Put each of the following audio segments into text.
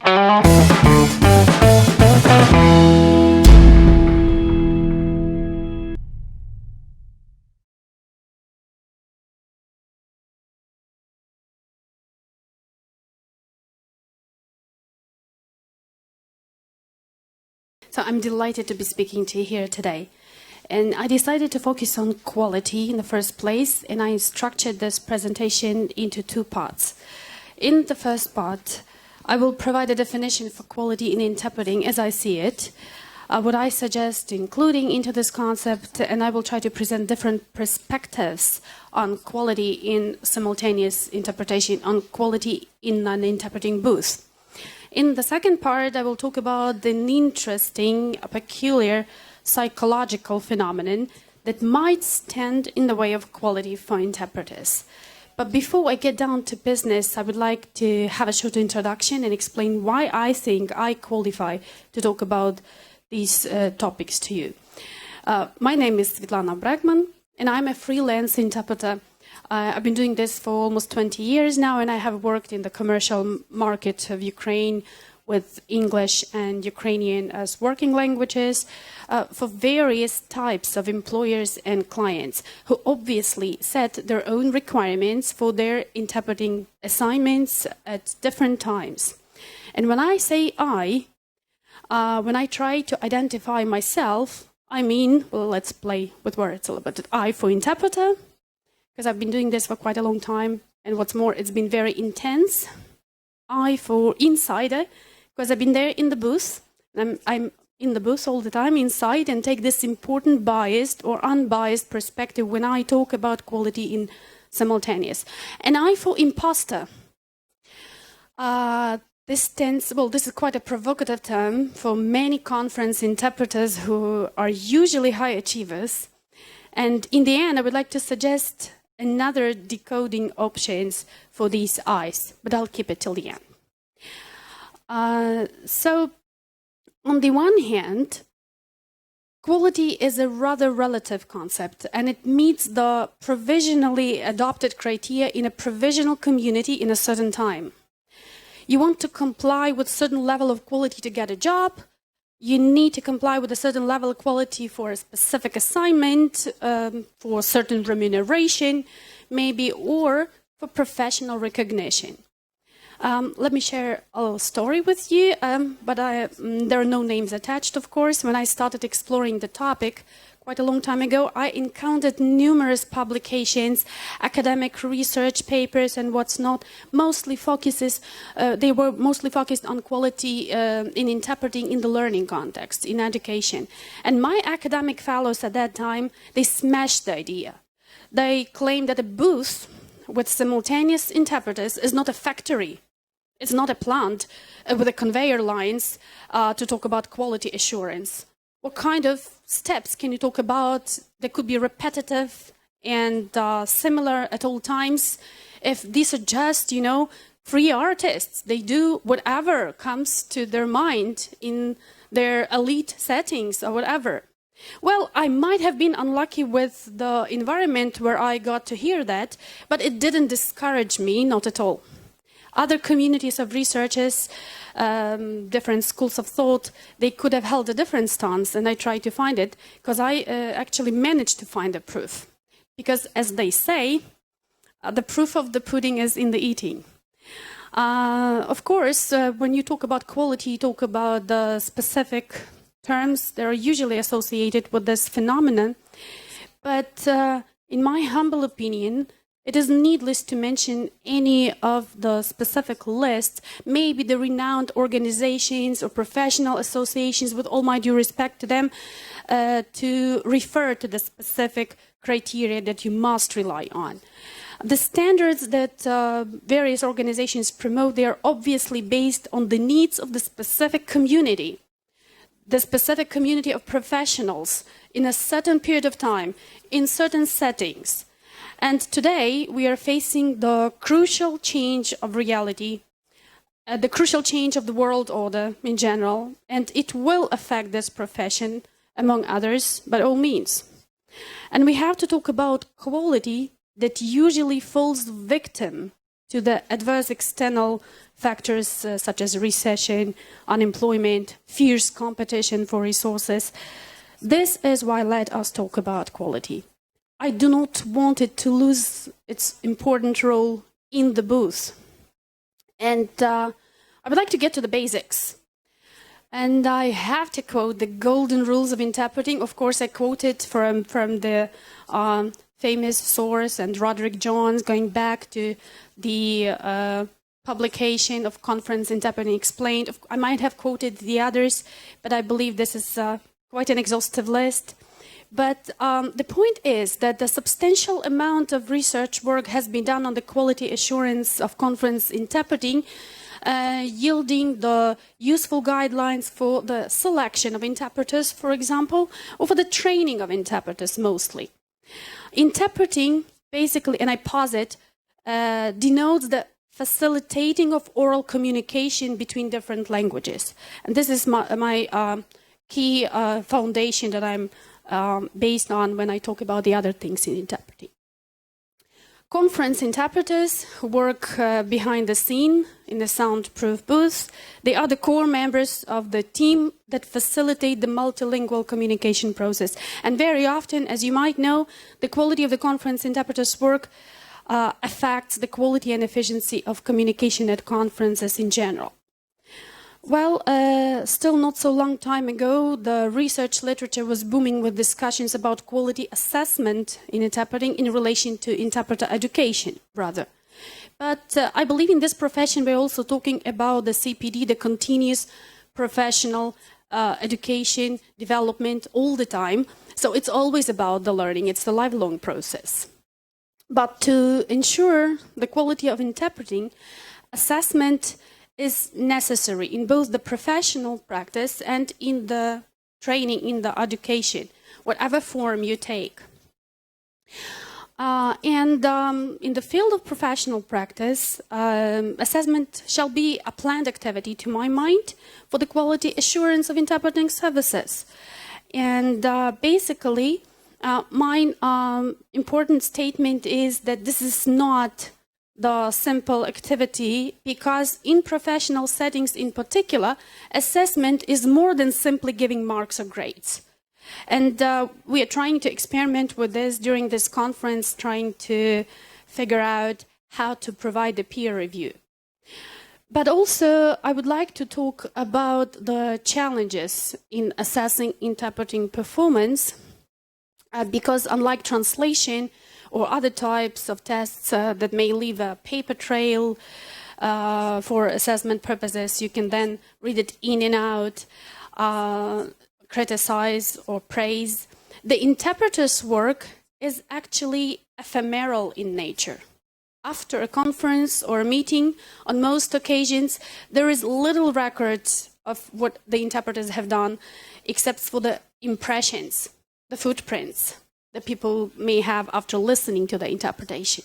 So I'm delighted to be speaking to you here today. And I decided to focus on quality in the first place, and I structured this presentation into two parts. In the first part, I will provide a definition for quality in interpreting as I see it, what I suggest including into this concept, and I will try to present different perspectives on quality in simultaneous interpretation, on quality in an interpreting booth. In the second part, I will talk about an interesting, peculiar psychological phenomenon that might stand in the way of quality for interpreters. But before I get down to business, I would like to have a short introduction and explain why I think I qualify to talk about these topics to you. My name is Svetlana Bregman, and I'm a freelance interpreter. I've been doing this for almost 20 years now, and I have worked in the commercial market of Ukraine with English and Ukrainian as working languages for various types of employers and clients who obviously set their own requirements for their interpreting assignments at different times. And when I say when I try to identify myself, I mean, well, let's play with words a little bit. I for interpreter, because I've been doing this for quite a long time, and what's more, it's been very intense. I for insider, because I've been there in the booth, and I'm in the booth all the time inside and take this important biased or unbiased perspective when I talk about quality in simultaneous. And I for imposter. This is quite a provocative term for many conference interpreters who are usually high achievers. And in the end, I would like to suggest another decoding options for these I's, but I'll keep it till the end. So, on the one hand, quality is a rather relative concept, and it meets the provisionally adopted criteria in a provisional community in a certain time. You want to comply with a certain level of quality to get a job. You need to comply with a certain level of quality for a specific assignment, for certain remuneration, maybe, or for professional recognition. Let me share a little story with you, but there are no names attached, of course. When I started exploring the topic quite a long time ago, I encountered numerous publications, academic research papers, and what's not. They were mostly focused on quality in interpreting in the learning context, in education. And my academic fellows at that time, they smashed the idea. They claimed that a booth with simultaneous interpreters is not a factory. It's not a plant with a conveyor lines to talk about quality assurance. What kind of steps can you talk about that could be repetitive and similar at all times? If these are just, free artists, they do whatever comes to their mind in their elite settings or whatever. Well, I might have been unlucky with the environment where I got to hear that, but it didn't discourage me, not at all. Other communities of researchers, different schools of thought, they could have held a different stance, and I tried to find it, because I actually managed to find the proof. Because, as they say, the proof of the pudding is in the eating. Of course, when you talk about quality, you talk about the specific terms that are usually associated with this phenomenon. But in my humble opinion, it is needless to mention any of the specific lists, maybe the renowned organizations or professional associations, with all my due respect to them, to refer to the specific criteria that you must rely on. The standards that various organizations promote, they are obviously based on the needs of the specific community of professionals in a certain period of time, in certain settings. And today, we are facing the crucial change of reality, the crucial change of the world order in general, and it will affect this profession, among others, by all means. And we have to talk about quality that usually falls victim to the adverse external factors such as recession, unemployment, fierce competition for resources. This is why let us talk about quality. I do not want it to lose its important role in the booth. And I would like to get to the basics. And I have to quote the golden rules of interpreting. Of course, I quoted from the famous source and Roderick Jones, going back to the publication of Conference Interpreting Explained. I might have quoted the others, but I believe this is quite an exhaustive list. But the point is that the substantial amount of research work has been done on the quality assurance of conference interpreting, yielding the useful guidelines for the selection of interpreters, for example, or for the training of interpreters mostly. Interpreting, basically, and I posit, denotes the facilitating of oral communication between different languages. And this is my key foundation that I'm based on when I talk about the other things in interpreting. Conference interpreters who work behind the scene in the soundproof booth. They are the core members of the team that facilitate the multilingual communication process. And very often, as you might know, the quality of the conference interpreters' work affects the quality and efficiency of communication at conferences in general. Well, still not so long time ago, the research literature was booming with discussions about quality assessment in interpreting in relation to interpreter education, rather. But I believe in this profession we're also talking about the CPD, the continuous professional education, development all the time. So it's always about the learning, it's the lifelong process. But to ensure the quality of interpreting, assessment is necessary in both the professional practice and in the training, in the education, whatever form you take. In the field of professional practice, assessment shall be a planned activity, to my mind, for the quality assurance of interpreting services. And basically, my important statement is that this is not the simple activity, because in professional settings in particular, assessment is more than simply giving marks or grades. And we are trying to experiment with this during this conference, trying to figure out how to provide a peer review. But also, I would like to talk about the challenges in assessing interpreting performance, because unlike translation, or other types of tests that may leave a paper trail for assessment purposes. You can then read it in and out, criticize or praise. The interpreter's work is actually ephemeral in nature. After a conference or a meeting, on most occasions, there is little records of what the interpreters have done, except for the impressions, the footprints that people may have after listening to the interpretation.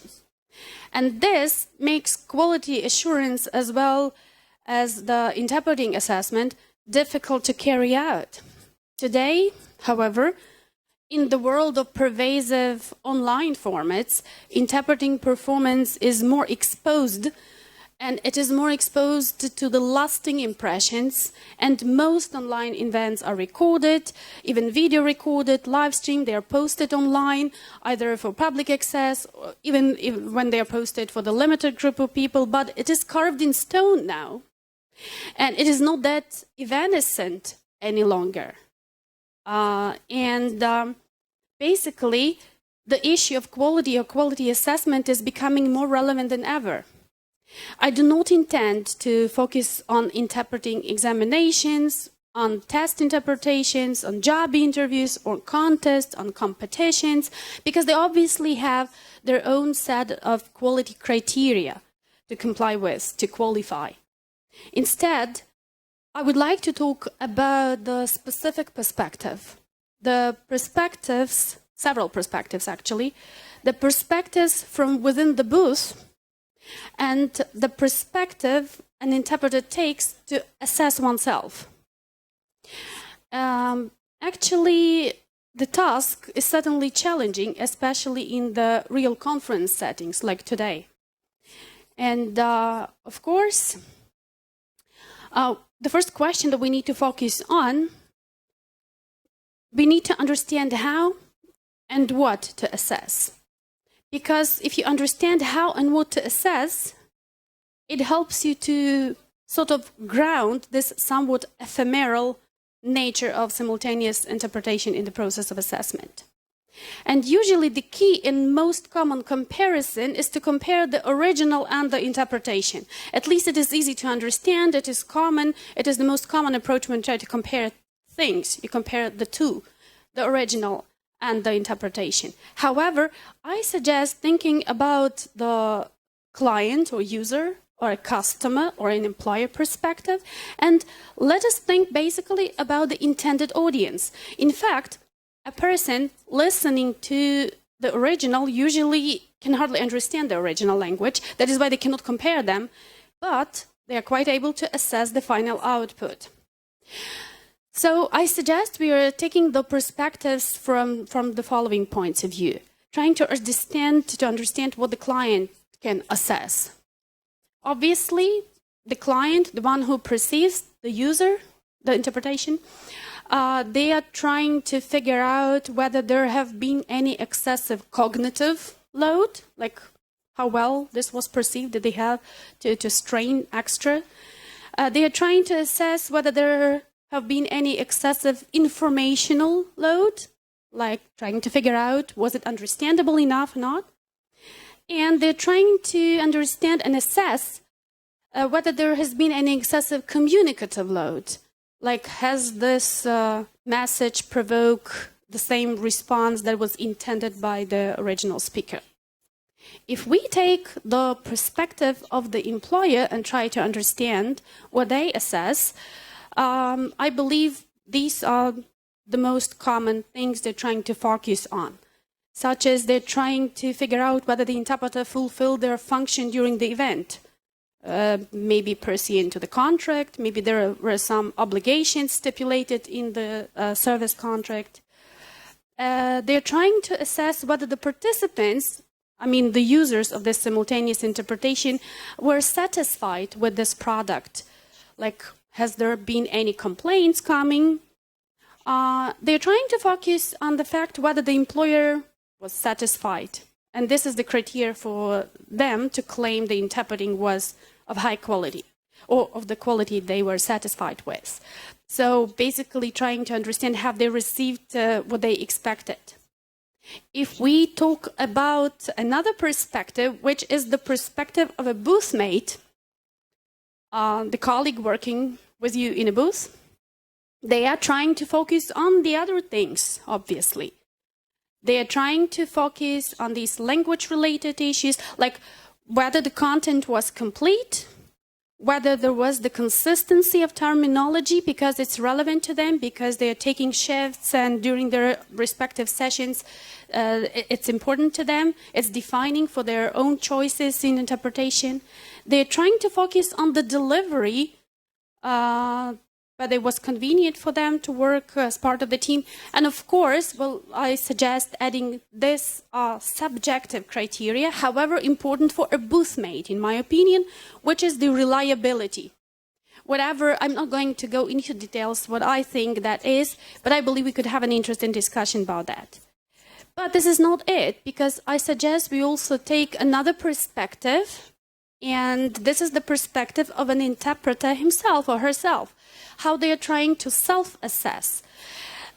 And this makes quality assurance as well as the interpreting assessment difficult to carry out. Today, however, in the world of pervasive online formats, interpreting performance is more exposed, and it is more exposed to the lasting impressions, and most online events are recorded, even video recorded, live streamed, they are posted online, either for public access, or even when they are posted for the limited group of people, but it is carved in stone now. And it is not that evanescent any longer. Basically, the issue of quality or quality assessment is becoming more relevant than ever. I do not intend to focus on interpreting examinations, on test interpretations, on job interviews, or contests, on competitions, because they obviously have their own set of quality criteria to comply with, to qualify. Instead, I would like to talk about the specific perspective. The perspectives, several perspectives actually, the perspectives from within the booth, and the perspective an interpreter takes to assess oneself. Actually, the task is certainly challenging, especially in the real conference settings like today. And of course, the first question that we need to focus on, we need to understand how and what to assess. Because if you understand how and what to assess, it helps you to sort of ground this somewhat ephemeral nature of simultaneous interpretation in the process of assessment. And usually the key and most common comparison is to compare the original and the interpretation. At least it is easy to understand, it is common, it is the most common approach when you try to compare things. You compare the two, the original and the interpretation. However, I suggest thinking about the client or user or a customer or an employer perspective, and let us think basically about the intended audience. In fact, a person listening to the original usually can hardly understand the original language. That is why they cannot compare them, but they are quite able to assess the final output. So I suggest we are taking the perspectives from the following points of view, trying to understand what the client can assess. Obviously, the client, the one who perceives the user, the interpretation, they are trying to figure out whether there have been any excessive cognitive load, like how well this was perceived, did they have to strain extra. They are trying to assess whether there have been any excessive informational load, like trying to figure out was it understandable enough or not. And they're trying to understand and assess whether there has been any excessive communicative load. Like, has this message provoke the same response that was intended by the original speaker? If we take the perspective of the employer and try to understand what they assess, I believe these are the most common things they're trying to focus on, such as they're trying to figure out whether the interpreter fulfilled their function during the event. Maybe pursuant to the contract, maybe there were some obligations stipulated in the service contract. They're trying to assess whether the participants, the users of this simultaneous interpretation, were satisfied with this product. Like, has there been any complaints coming? They're trying to focus on the fact whether the employer was satisfied. And this is the criteria for them to claim the interpreting was of high quality, or of the quality they were satisfied with. So basically trying to understand, have they received what they expected? If we talk about another perspective, which is the perspective of a booth mate, the colleague working with you in a booth, they are trying to focus on the other things, obviously. They are trying to focus on these language-related issues, like whether the content was complete, whether there was the consistency of terminology because it's relevant to them, because they are taking shifts and during their respective sessions, it's important to them. It's defining for their own choices in interpretation. They're trying to focus on the delivery, but it was convenient for them to work as part of the team. And of course, I suggest adding this subjective criteria, however important for a booth mate, in my opinion, which is the reliability. Whatever, I'm not going to go into details what I think that is, but I believe we could have an interesting discussion about that. But this is not it, because I suggest we also take another perspective, and this is the perspective of an interpreter himself or herself, how they are trying to self-assess.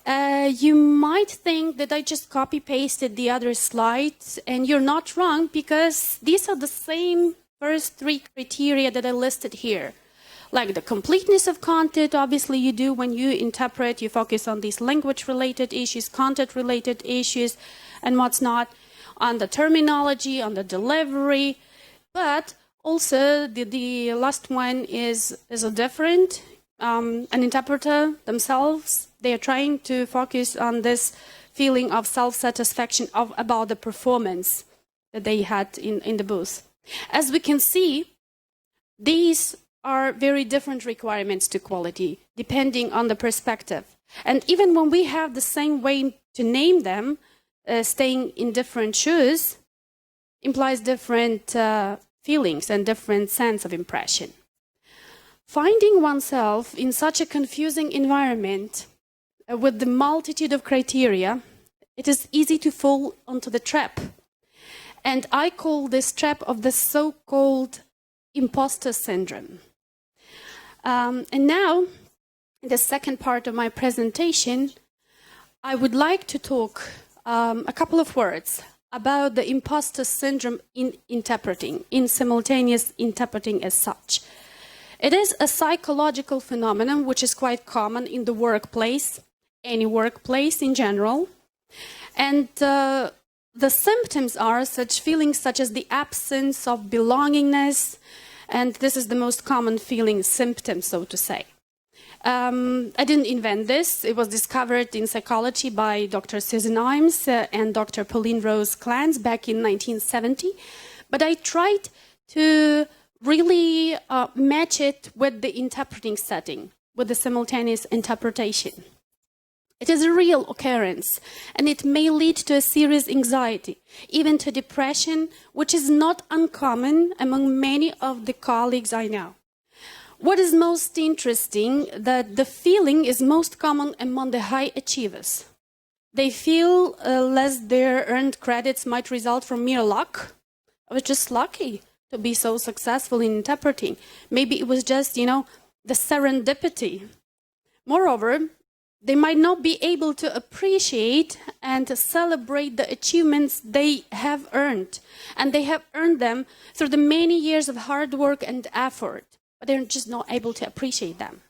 You might think that I just copy-pasted the other slides, and you're not wrong, because these are the same first three criteria that I listed here. Like the completeness of content, obviously you do when you interpret, you focus on these language-related issues, content-related issues, and what's not, on the terminology, on the delivery, but also the last one is a different. An interpreter themselves, they are trying to focus on this feeling of self-satisfaction about the performance that they had in the booth. As we can see, these are very different requirements to quality, depending on the perspective. And even when we have the same way to name them, staying in different shoes implies different feelings and different sense of impression. Finding oneself in such a confusing environment with the multitude of criteria, it is easy to fall onto the trap. And I call this trap of the so-called imposter syndrome. And now, in the second part of my presentation, I would like to talk a couple of words about the imposter syndrome in interpreting, in simultaneous interpreting as such. It is a psychological phenomenon which is quite common in the workplace, any workplace in general. And the symptoms are such feelings such as the absence of belongingness, and this is the most common feeling symptom, so to say. I didn't invent this. It was discovered in psychology by Dr. Susan Imes and Dr. Pauline Rose Clance back in 1970. But I tried to really match it with the interpreting setting, with the simultaneous interpretation. It is a real occurrence, and it may lead to a serious anxiety, even to depression, which is not uncommon among many of the colleagues I know. What is most interesting, that the feeling is most common among the high achievers. They feel less their earned credits might result from mere luck. I was just lucky to be so successful in interpreting. Maybe it was just, the serendipity. Moreover, they might not be able to appreciate and to celebrate the achievements they have earned. And they have earned them through the many years of hard work and effort, but they're just not able to appreciate them.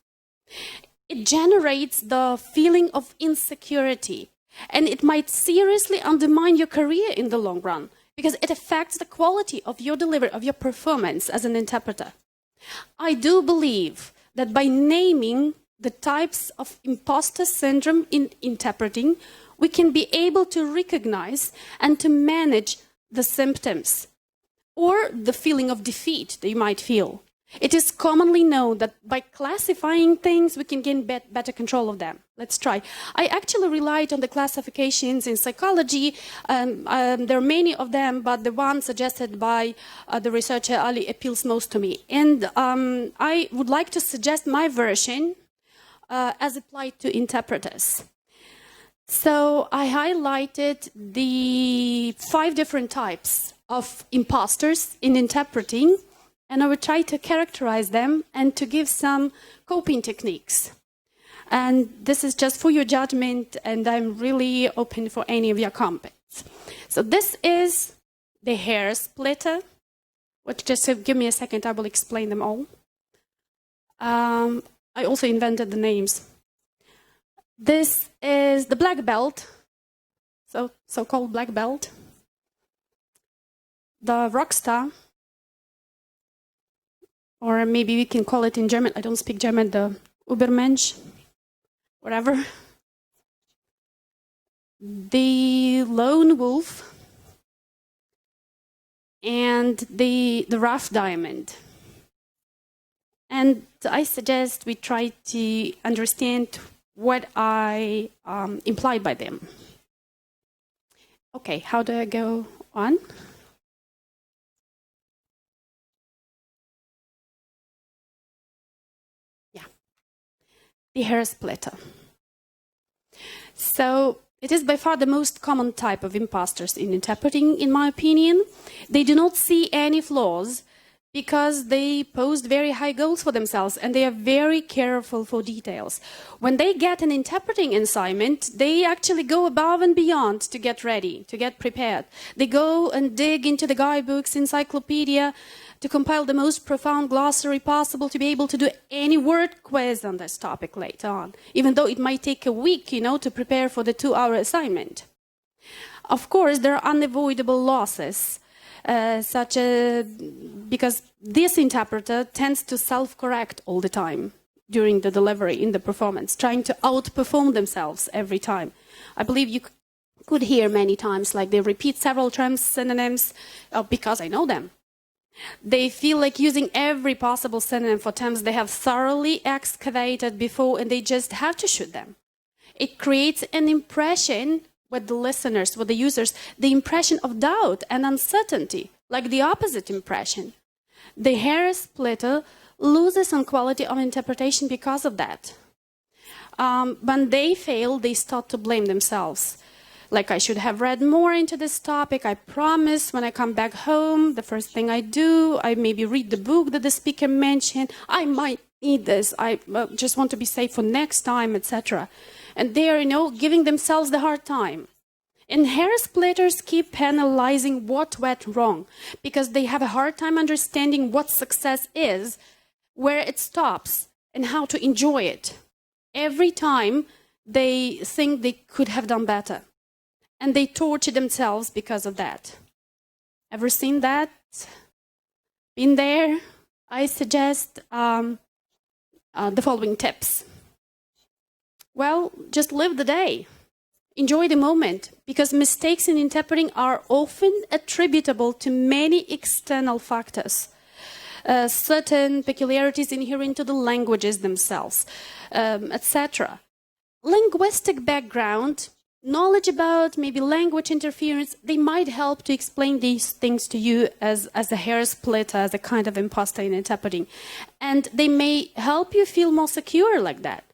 It generates the feeling of insecurity, and it might seriously undermine your career in the long run, because it affects the quality of your delivery, of your performance as an interpreter. I do believe that by naming the types of imposter syndrome in interpreting, we can be able to recognize and to manage the symptoms or the feeling of defeat that you might feel. It is commonly known that by classifying things, we can gain better control of them. Let's try. I actually relied on the classifications in psychology. There are many of them, but the one suggested by the researcher Ali appeals most to me. And I would like to suggest my version as applied to interpreters. So I highlighted the 5 different types of imposters in interpreting, and I will try to characterize them and to give some coping techniques. And this is just for your judgment, and I'm really open for any of your comments. So this is the Hairsplitter. Just give me a second, I will explain them all. I also invented the names. This is the black belt, so-called black belt. The Rockstar, or maybe we can call it in German, I don't speak German, the Übermensch, whatever. The lone wolf, and the rough diamond. And I suggest we try to understand what I implied by them. Okay, how do I go on? Yeah, the Hairsplitter. So it is by far the most common type of imposters in interpreting, in my opinion. They do not see any flaws, because they posed very high goals for themselves, and they are very careful for details. When they get an interpreting assignment, they actually go above and beyond to get ready, to get prepared. They go and dig into the guidebooks, encyclopedia, to compile the most profound glossary possible to be able to do any word quiz on this topic later on, even though it might take a week, to prepare for the 2-hour assignment. Of course, there are unavoidable losses, because this interpreter tends to self-correct all the time during the delivery in the performance, trying to outperform themselves every time. I believe you could hear many times, like they repeat several terms, synonyms, because I know them. They feel like using every possible synonym for terms they have thoroughly excavated before, and they just have to shoot them. It creates an impression with the listeners, with the users, the impression of doubt and uncertainty, like the opposite impression, The Hairsplitter loses on quality of interpretation because of that. When they fail, they start to blame themselves. Like, I should have read more into this topic. I promise when I come back home, the first thing I do, I maybe read the book that the speaker mentioned. I might need this. I just want to be safe for next time, etc. And they're, giving themselves the hard time. And Hairsplitters keep penalizing what went wrong because they have a hard time understanding what success is, where it stops, and how to enjoy it. Every time they think they could have done better. And they torture themselves because of that. Ever seen that? Been there? I suggest the following tips. Well, just live the day. Enjoy the moment, because mistakes in interpreting are often attributable to many external factors. Certain peculiarities inherent to the languages themselves, etc. Linguistic background, knowledge about maybe language interference, they might help to explain these things to you as a Hairsplitter, as a kind of imposter in interpreting. And they may help you feel more secure like that.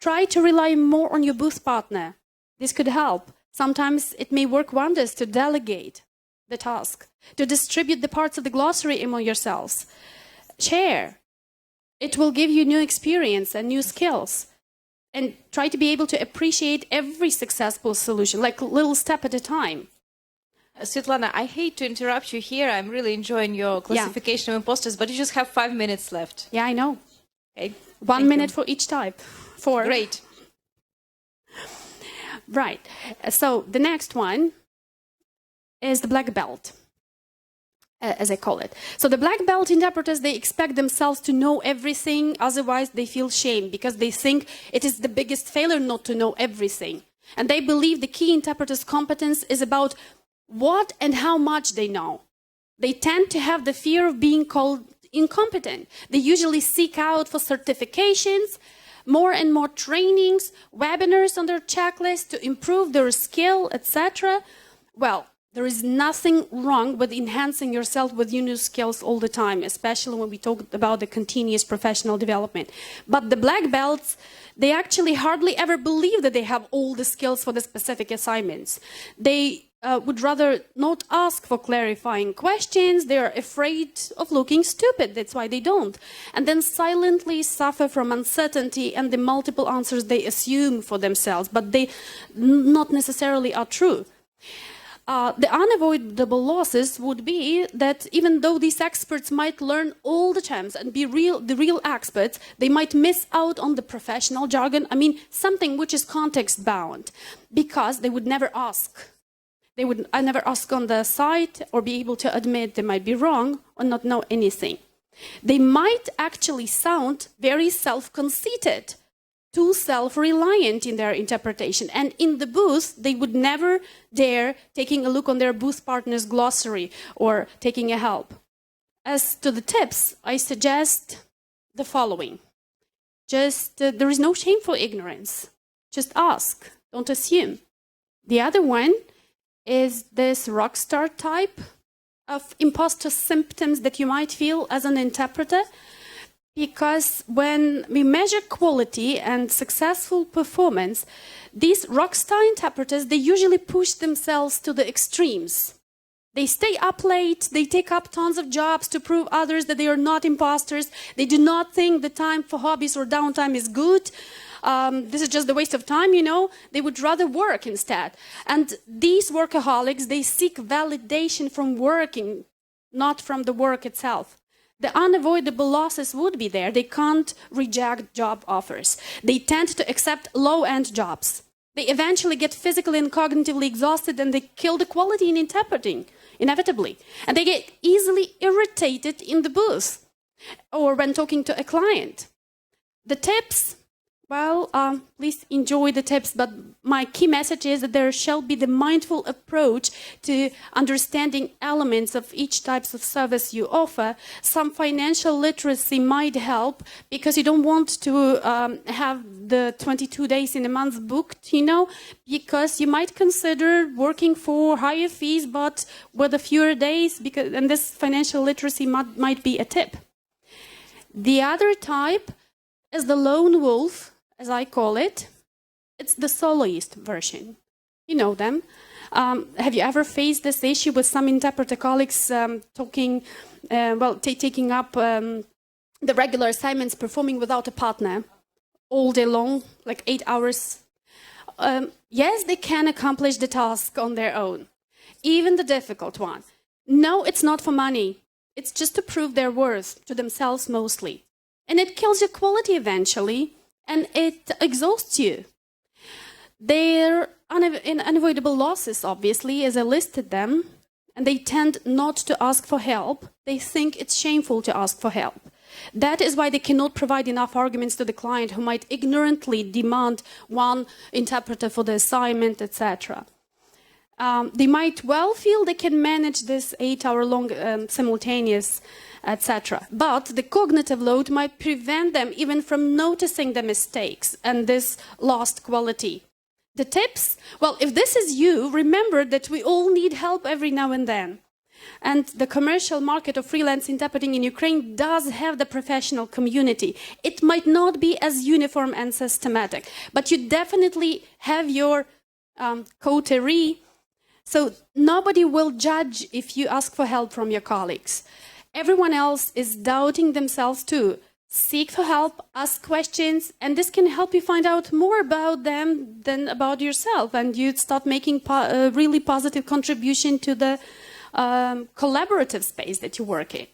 Try to rely more on your booth partner. This could help. Sometimes it may work wonders to delegate the task, to distribute the parts of the glossary among yourselves. Share. It will give you new experience and new skills. And try to be able to appreciate every successful solution, like a little step at a time. Svetlana, I hate to interrupt you here. I'm really enjoying your classification of imposters, but you just have 5 minutes left. Yeah, I know. Okay. 1 minute for each type. 4. Great. Right. So the next one is the black belt, as I call it. So the black belt interpreters, they expect themselves to know everything. Otherwise, they feel shame because they think it is the biggest failure not to know everything. And they believe the key interpreter's competence is about what and how much they know. They tend to have the fear of being called incompetent. They usually seek out for certifications, more and more trainings, webinars on their checklist to improve their skill, etc. Well, there is nothing wrong with enhancing yourself with new skills all the time, especially when we talk about the continuous professional development. But the black belts, they actually hardly ever believe that they have all the skills for the specific assignments. They would rather not ask for clarifying questions. They're afraid of looking stupid. That's why they don't. And then silently suffer from uncertainty and the multiple answers they assume for themselves, but they not necessarily are true. The unavoidable losses would be that even though these experts might learn all the terms and be the real experts, they might miss out on the professional jargon. I mean, something which is context bound, because they would never ask. They would never ask on the site or be able to admit they might be wrong or not know anything. They might actually sound very self-conceited, too self-reliant in their interpretation. And in the booth, they would never dare taking a look on their booth partner's glossary or taking a help. As to the tips, I suggest the following. There is no shame for ignorance. Just ask, don't assume. The other one is this Rockstar type of imposter symptoms that you might feel as an interpreter. Because when we measure quality and successful performance, these Rockstar interpreters, they usually push themselves to the extremes. They stay up late, they take up tons of jobs to prove others that they are not imposters. They do not think the time for hobbies or downtime is good. This is just a waste of time, They would rather work instead. And these workaholics, they seek validation from working, not from the work itself. The unavoidable losses would be there. They can't reject job offers. They tend to accept low-end jobs. They eventually get physically and cognitively exhausted, and they kill the quality in interpreting, inevitably. And they get easily irritated in the booth or when talking to a client. The tips, Well, please enjoy the tips, but my key message is that there shall be the mindful approach to understanding elements of each type of service you offer. Some financial literacy might help because you don't want to have the 22 days in a month booked, because you might consider working for higher fees, but with a fewer days, and this financial literacy might be a tip. The other type is the lone wolf, as I call it. It's the soloist version. You know them. Have you ever faced this issue with some interpreter colleagues taking up the regular assignments, performing without a partner all day long, like 8 hours? Yes, they can accomplish the task on their own, even the difficult one. No, it's not for money. It's just to prove their worth to themselves mostly. And it kills your quality eventually, and it exhausts you. Their unavoidable losses, obviously, as I listed them, and they tend not to ask for help. They think it's shameful to ask for help. That is why they cannot provide enough arguments to the client who might ignorantly demand one interpreter for the assignment, etc. They might well feel they can manage this 8-hour-long simultaneous, etc. But the cognitive load might prevent them even from noticing the mistakes and this lost quality. The tips? Well, if this is you, remember that we all need help every now and then. And the commercial market of freelance interpreting in Ukraine does have the professional community. It might not be as uniform and systematic, but you definitely have your coterie. So nobody will judge if you ask for help from your colleagues. Everyone else is doubting themselves too. Seek for help, ask questions, and this can help you find out more about them than about yourself, and you start making a really positive contribution to the collaborative space that you work in.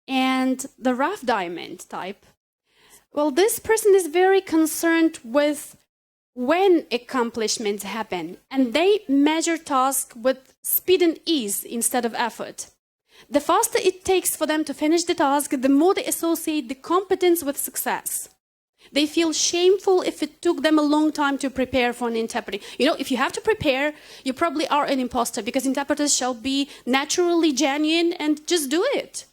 And the rough diamond type, well, this person is very concerned with when accomplishments happen, and they measure tasks with speed and ease instead of effort. The faster it takes for them to finish the task, the more they associate the competence with success. They feel shameful if it took them a long time to prepare for an interpreting. If you have to prepare, you probably are an imposter, because interpreters shall be naturally genuine and just do it.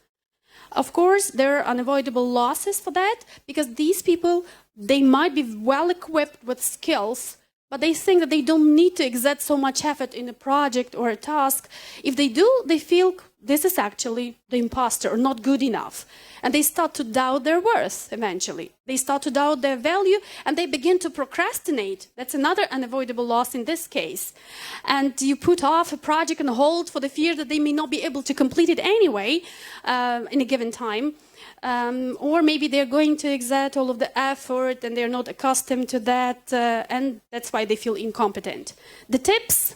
Of course, there are unavoidable losses for that, because these people, they might be well equipped with skills, but they think that they don't need to exert so much effort in a project or a task. If they do, they feel this is actually the imposter or not good enough. And they start to doubt their worth eventually. They start to doubt their value, and they begin to procrastinate. That's another unavoidable loss in this case. And you put off a project on hold for the fear that they may not be able to complete it anyway in a given time. Or maybe they're going to exert all of the effort and they're not accustomed to that, and that's why they feel incompetent. The tips?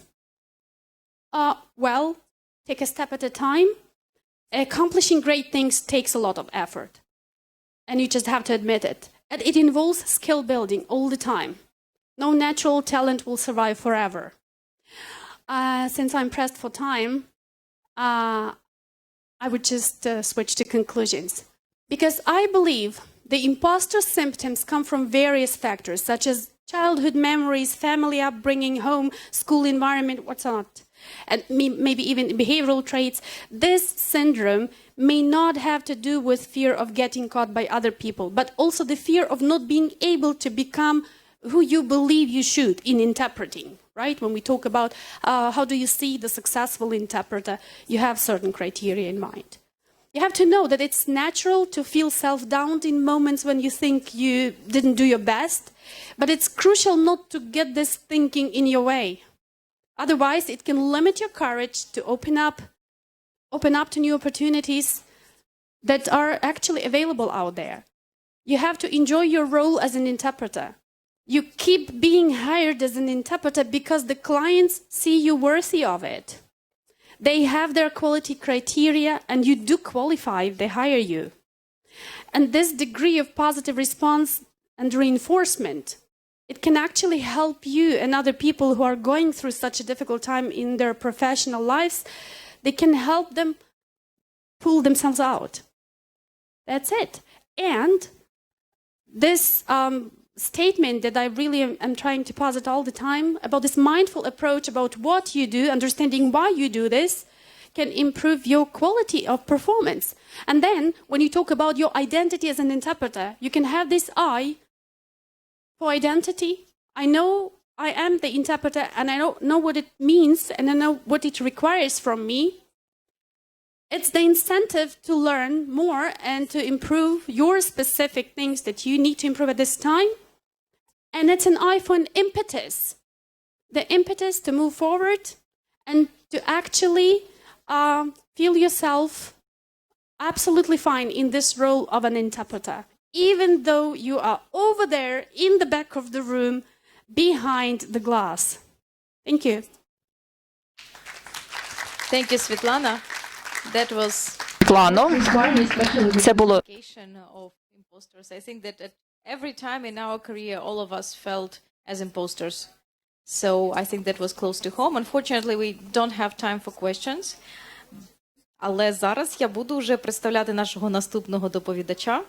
Well, take a step at a time. Accomplishing great things takes a lot of effort, and you just have to admit it. And it involves skill building all the time. No natural talent will survive forever. Since I'm pressed for time, I would just switch to conclusions. Because I believe the imposter symptoms come from various factors, such as childhood memories, family upbringing, home, school environment, what's not. And maybe even behavioral traits. This syndrome may not have to do with fear of getting caught by other people, but also the fear of not being able to become who you believe you should in interpreting, right? When we talk about how do you see the successful interpreter, you have certain criteria in mind. You have to know that it's natural to feel self-doubt in moments when you think you didn't do your best, but it's crucial not to get this thinking in your way. Otherwise, it can limit your courage to open up to new opportunities that are actually available out there. You have to enjoy your role as an interpreter. You keep being hired as an interpreter because the clients see you worthy of it. They have their quality criteria, and you do qualify if they hire you. And this degree of positive response and reinforcement, it can actually help you and other people who are going through such a difficult time in their professional lives. They can help them pull themselves out. That's it. And this statement that I really am trying to posit all the time about this mindful approach about what you do, understanding why you do this, can improve your quality of performance. And then when you talk about your identity as an interpreter, you can have this I for identity. I know I am the interpreter and I don't know what it means and I know what it requires from me. It's the incentive to learn more and to improve your specific things that you need to improve at this time. And it's an I for an impetus. The impetus to move forward and to actually feel yourself absolutely fine in this role of an interpreter, even though you are over there in the back of the room behind the glass. Thank you. Thank you, Svetlana. That was Це було of imposters. I think that at every time in our career, all of us felt as imposters. So I think that was close to home. Unfortunately, we don't have time for questions. Але зараз я буду вже представляти нашого наступного доповідача.